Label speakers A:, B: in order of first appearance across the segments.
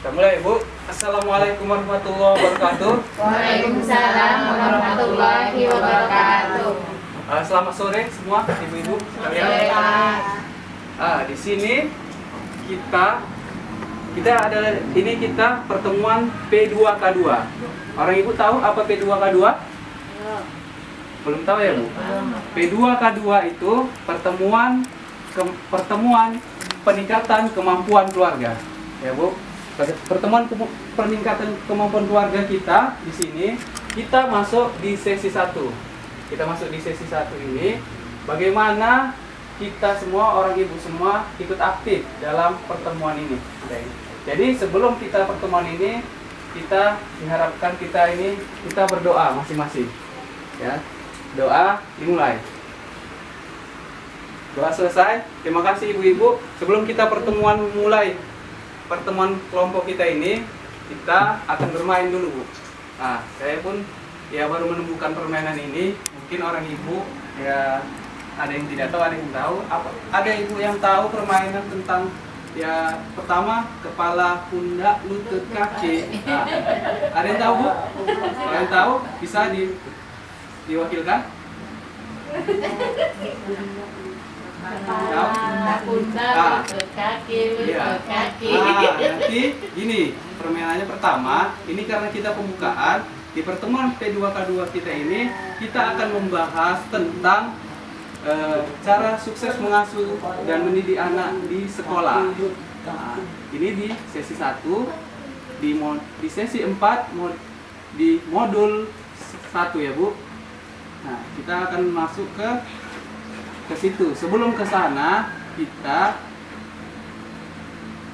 A: Kita mulai, Bu. Assalamualaikum warahmatullahi wabarakatuh.
B: Waalaikumsalam warahmatullahi wabarakatuh.
A: Selamat sore semua, ibu-ibu sekalian.
B: Sore, Pak.
A: Di sini kita pertemuan P2K2. Orang ibu tahu apa P2K2? Belum tahu ya, Bu? P2K2 itu pertemuan peningkatan kemampuan keluarga. Ya, Bu. Pertemuan peningkatan kemampuan keluarga kita di sini, kita masuk di sesi 1. Kita masuk di sesi 1 ini, bagaimana kita semua, orang ibu semua ikut aktif dalam pertemuan ini. Jadi sebelum kita pertemuan ini, kita diharapkan kita berdoa masing-masing. Ya, doa dimulai. Doa selesai. Terima kasih ibu-ibu. Sebelum kita pertemuan kelompok kita ini, kita akan bermain dulu, Bu. Saya pun baru menemukan permainan ini. Mungkin orang ibu ada yang tidak tahu, ada yang tahu. Ada ibu yang tahu permainan tentang pertama kepala, pundak, lutut, kaki. Ada yang tahu, Bu? Kalau yang tahu bisa diwakilkan.
B: Pundak, lutut, kaki.
A: Nanti gini, permainannya pertama, ini karena kita pembukaan, di pertemuan P2K2 kita ini, kita akan membahas tentang cara sukses mengasuh dan mendidik anak di sekolah. Ini di sesi 1, di sesi 4, di modul 1 ya, Bu. Kita akan masuk ke situ. Sebelum ke sana, kita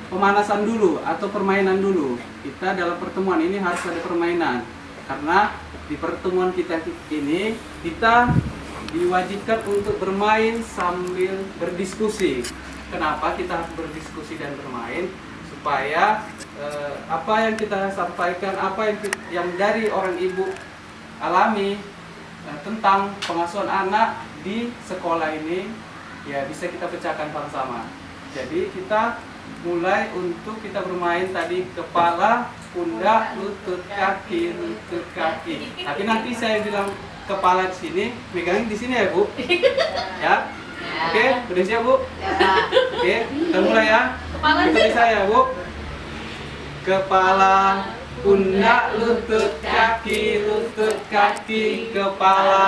A: pemanasan dulu atau permainan dulu. Kita dalam pertemuan ini harus ada permainan. Karena di pertemuan kita ini, kita diwajibkan untuk bermain sambil berdiskusi. Kenapa kita harus berdiskusi dan bermain? Supaya apa yang kita sampaikan, apa yang dari orang ibu alami tentang pengasuhan anak di sekolah ini, bisa kita pecahkan sama-sama. Jadi kita mulai untuk kita bermain tadi kepala, pundak, lutut, kaki, lutut, kaki. Tapi nanti saya bilang kepala di sini, megangin di sini ya, Bu. Ya. Oke, udah siap, Bu? Oke, kita mulai ya. Ikuti saya, Bu. Kepala, pundak, lutut, kaki, kepala.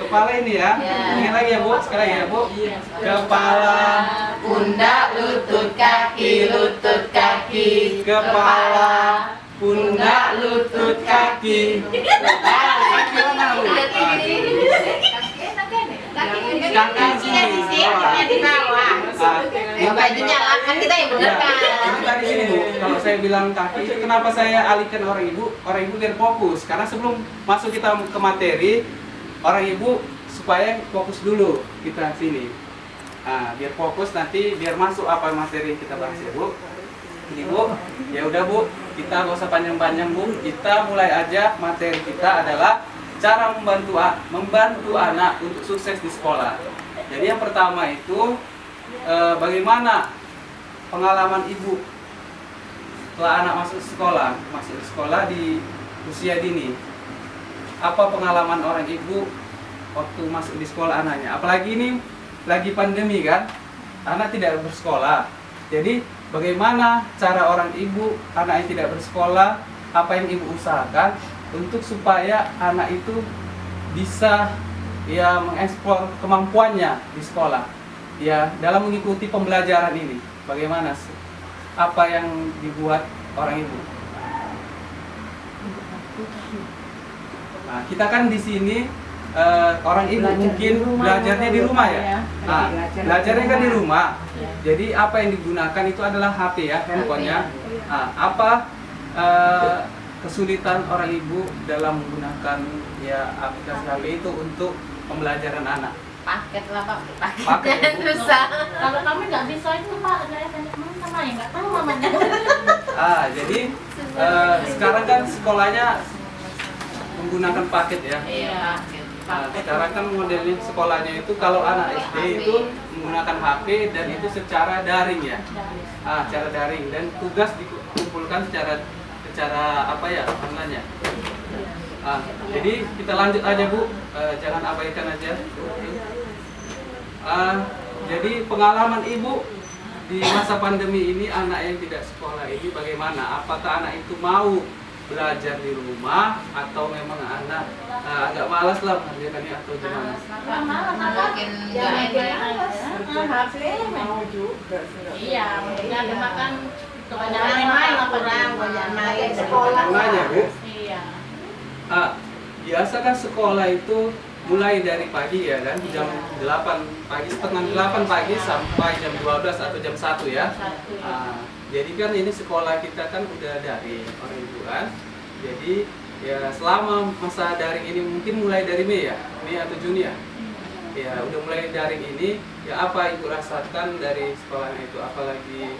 A: Kepala ini ya. Ingat lagi ya, Bu. Sekali lagi ya, Bu. Kepala,
B: Pundak, lutut, kaki.
A: kepala, pundak, lutut, kaki.
B: Bajunya akan kita yang benar kan?
A: Ini tadi gini, Bu. Kalau saya bilang kaki itu kenapa saya alihkan orang ibu biar fokus. Karena sebelum masuk kita ke materi, orang ibu supaya fokus dulu kita sini. Biar fokus nanti, biar masuk apa materi yang kita bahas ya, Bu. Ini, Bu. Ya udah, Bu. Kita nggak usah panjang-panjang, Bu. Kita mulai aja. Materi kita adalah cara membantu anak untuk sukses di sekolah. Jadi yang pertama itu bagaimana pengalaman ibu setelah anak masuk sekolah di usia dini. Apa pengalaman orang ibu waktu masuk di sekolah anaknya? Apalagi ini lagi pandemi kan, anak tidak bersekolah. Jadi bagaimana cara orang ibu anak yang tidak bersekolah, apa yang ibu usahakan untuk supaya anak itu bisa mengeksplor kemampuannya di sekolah, dalam mengikuti pembelajaran ini. Bagaimana sih? Apa yang dibuat orang ibu? Kita kan di sini orang ibu mungkin belajarnya di rumah ya. Belajarnya kan di rumah. Jadi apa yang digunakan itu adalah HP ya, handphonenya. Apa kesulitan orang ibu dalam menggunakan aplikasi HP itu untuk pembelajaran anak?
B: Paket lah, Pak.
A: Paket, Bu.
B: Susah. Kalau kami nggak bisa itu, Pak, saya tanya mana ya, nggak tahu mamanya.
A: Jadi sekarang kan sekolahnya menggunakan paket ya.
B: Iya.
A: sekarang kan modelnya sekolahnya itu kalau anak SD itu menggunakan HP dan itu secara daring ya. Secara daring dan tugas dikumpulkan secara apa ya namanya. Jadi kita lanjut aja Bu, jangan abaikan aja. Jadi pengalaman Ibu di masa pandemi ini anak yang tidak sekolah ini bagaimana? Apakah anak itu mau belajar di rumah atau memang anak agak malas lah mengerjakannya atau gimana?
B: Makin nggak enak.
C: mau juga
B: Iya, maksudnya dia makan
C: kebanyakan main kurang banyak main sekolah
A: Makanya Bu,
B: Iya.
A: biasa kan sekolah itu mulai dari pagi ya kan, jam 8 pagi, setengah 8 pagi sampai jam 12 atau jam 1 ya. Jadi kan ini sekolah kita kan udah daring orang Ibu kan. Jadi ya selama masa daring ini mungkin mulai dari Mei ya, Mei atau Juni ya. Ya udah mulai daring ini, ya apa Ibu rasakan dari sekolahnya itu, apalagi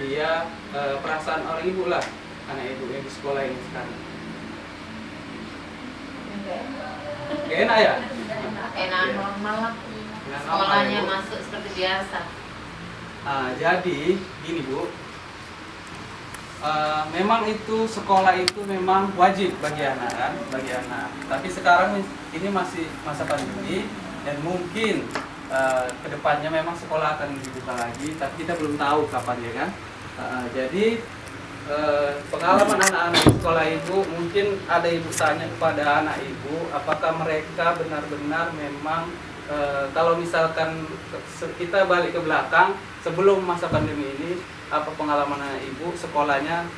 A: dia perasaan orang Ibu lah, anak Ibu yang di sekolah ini sekarang. Gak enak ya?
C: enak normal lah
A: Enak
C: sekolahnya
A: normal, Bu.
C: masuk seperti biasa.
A: Jadi gini Bu, memang itu sekolah itu memang wajib bagi anak kan, bagi anak. Tapi sekarang ini masih masa pandemi dan mungkin kedepannya memang sekolah akan dibuka lagi, tapi kita belum tahu kapan ya kan. Jadi pengalaman anak-anak di sekolah Ibu, mungkin ada Ibu tanya kepada anak Ibu, apakah mereka benar-benar memang kalau misalkan kita balik ke belakang sebelum masa pandemi ini, apa pengalaman anak Ibu sekolahnya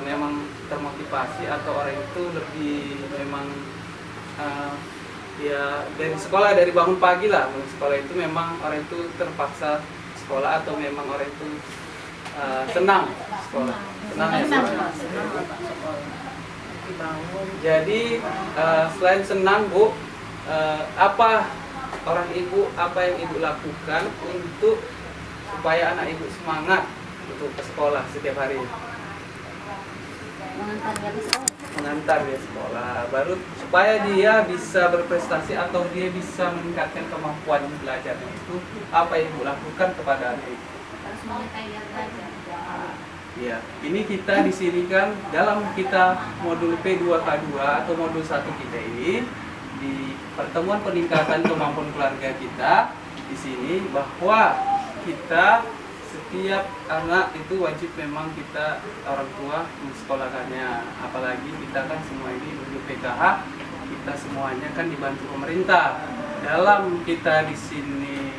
A: memang termotivasi atau orang itu lebih memang ya dari sekolah, dari bangun pagi lah sekolah itu memang orang itu terpaksa sekolah atau memang orang itu senang sekolah, senang ya sekolah. Jadi selain senang Bu, apa orang Ibu, apa yang Ibu lakukan untuk supaya anak Ibu semangat untuk ke sekolah setiap hari? Mengantar dia sekolah, baru supaya dia bisa berprestasi atau dia bisa meningkatkan kemampuan belajarnya itu, apa yang Ibu lakukan kepada anak Ibu?
B: Harus menyukai dia belajar.
A: Ya, ini kita di sini kan dalam kita modul P2K2 atau modul 1 kita ini di pertemuan peningkatan kemampuan keluarga kita di sini, bahwa kita setiap anak itu wajib memang kita orang tua mensekolahkannya, apalagi kita kan semua ini modul PKH, kita semuanya kan dibantu pemerintah. Dalam kita di sini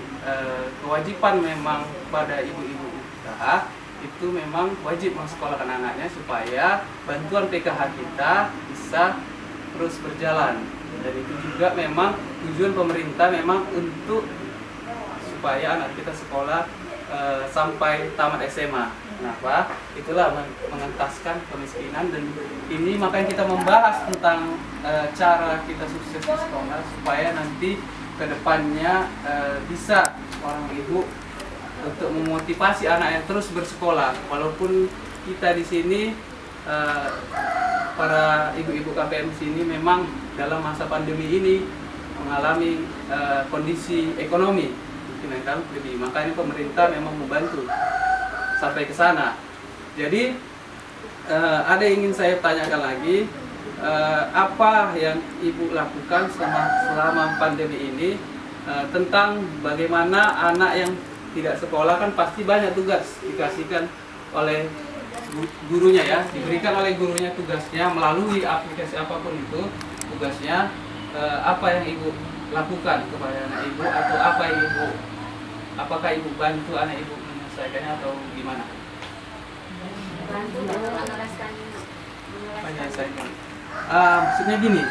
A: kewajiban memang pada ibu-ibu usaha itu memang wajib mensekolahkan anaknya supaya bantuan PKH kita bisa terus berjalan. Dan itu juga memang tujuan pemerintah memang untuk supaya anak kita sekolah sampai tamat SMA. Kenapa? Itulah mengentaskan kemiskinan, dan ini makanya kita membahas tentang cara kita sukses di sekolah supaya nanti kedepannya bisa orang ibu untuk memotivasi anak yang terus bersekolah. Walaupun kita di sini para ibu-ibu KPM di sini memang dalam masa pandemi ini mengalami kondisi ekonomi mungkin yang lebih, makanya pemerintah memang membantu sampai ke sana. Jadi ada yang ingin saya tanyakan lagi, apa yang ibu lakukan selama pandemi ini tentang bagaimana anak yang tidak sekolah, kan pasti banyak tugas dikasihkan oleh gurunya ya, diberikan oleh gurunya tugasnya melalui aplikasi apapun itu tugasnya. Apa yang ibu lakukan kepada anak ibu, atau apakah ibu bantu anak ibu menyelesaikannya atau gimana?
B: Bantu
A: Menyelesaikan. Maksudnya gini,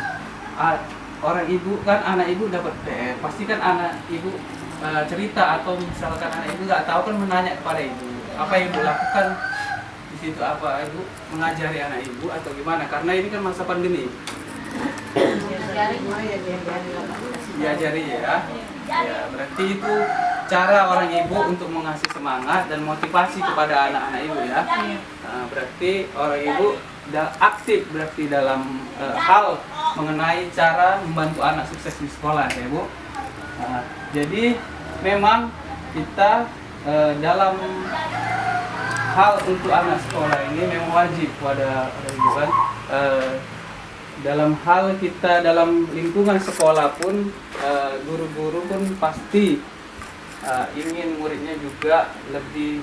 A: orang ibu kan, anak ibu dapat PR, pasti kan anak ibu cerita, atau misalkan anak ibu nggak tahu kan menanya kepada ibu. Apa yang ibu lakukan di situ? Apa ibu mengajari anak ibu atau gimana? Karena ini kan masa pandemi. Diajari ya. Ya, berarti itu cara orang ibu untuk mengasih semangat dan motivasi kepada anak-anak ibu ya. Berarti orang ibu aktif berarti dalam hal mengenai cara membantu anak sukses di sekolah ya Bu. Nah, jadi memang kita dalam hal untuk anak sekolah ini memang wajib pada ibu kan, dalam hal kita dalam lingkungan sekolah pun guru-guru pun pasti ingin muridnya juga lebih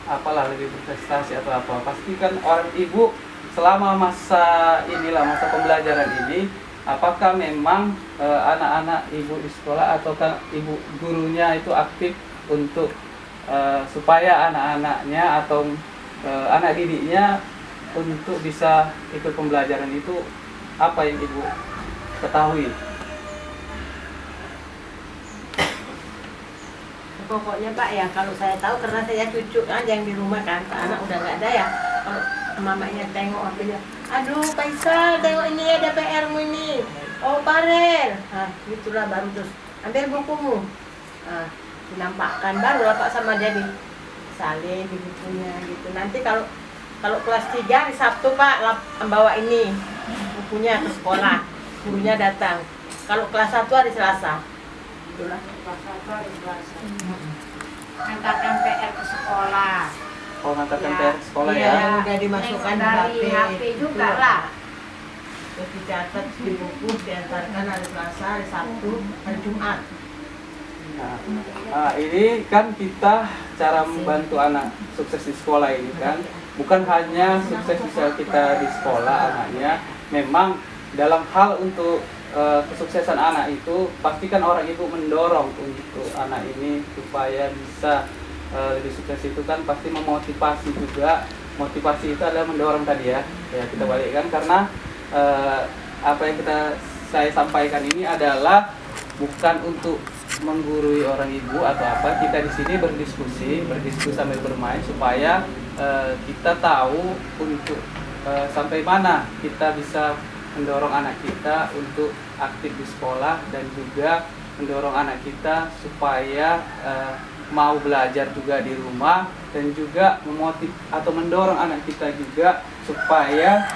A: lebih berprestasi atau apa. Pastikan orang ibu selama masa pembelajaran ini, apakah memang anak-anak ibu di sekolah ataukah ibu gurunya itu aktif untuk supaya anak-anaknya atau anak didiknya untuk bisa ikut pembelajaran itu, apa yang ibu ketahui?
C: Pokoknya Pak ya, kalau saya tahu karena saya cucu aja yang di rumah kan, Pak anak udah nggak ada ya. Kalau mamanya tengok apinya, aduh Faisal tengok ini ada PR-mu ini. Oh Parel, nah gitulah baru terus ambil bukumu. Nah, dinampakkan baru lah Pak sama dia salin di bukunya gitu. Nanti kalau kelas 3 di Sabtu Pak bawa ini bukunya ke sekolah, gurunya datang. Kalau kelas 1 hari Selasa. Itulah.
B: Kelas 1 hari Selasa. Antarkan PR ke sekolah.
A: Oh, ngantarkan
B: Ya.
A: PR ke sekolah
C: Iya,
A: ya?
C: yang udah dimasukkan di
B: dari HP juga lah.
C: Terus dicatat di buku, diantarkan hari Selasa, hari Sabtu, hari Jumat.
A: Nah, ini kan kita cara membantu anak sukses di sekolah ini kan bukan hanya sukses bisa kita di sekolah anaknya, memang dalam hal untuk kesuksesan anak itu pastikan orang ibu mendorong untuk anak ini supaya bisa lebih sukses itu kan pasti memotivasi juga. Motivasi itu adalah mendorong tadi ya kita balikkan karena apa yang saya sampaikan ini adalah bukan untuk menggurui orang ibu atau apa. Kita di sini berdiskusi sambil bermain supaya kita tahu untuk sampai mana kita bisa mendorong anak kita untuk aktif di sekolah dan juga mendorong anak kita supaya mau belajar juga di rumah dan juga mendorong anak kita juga supaya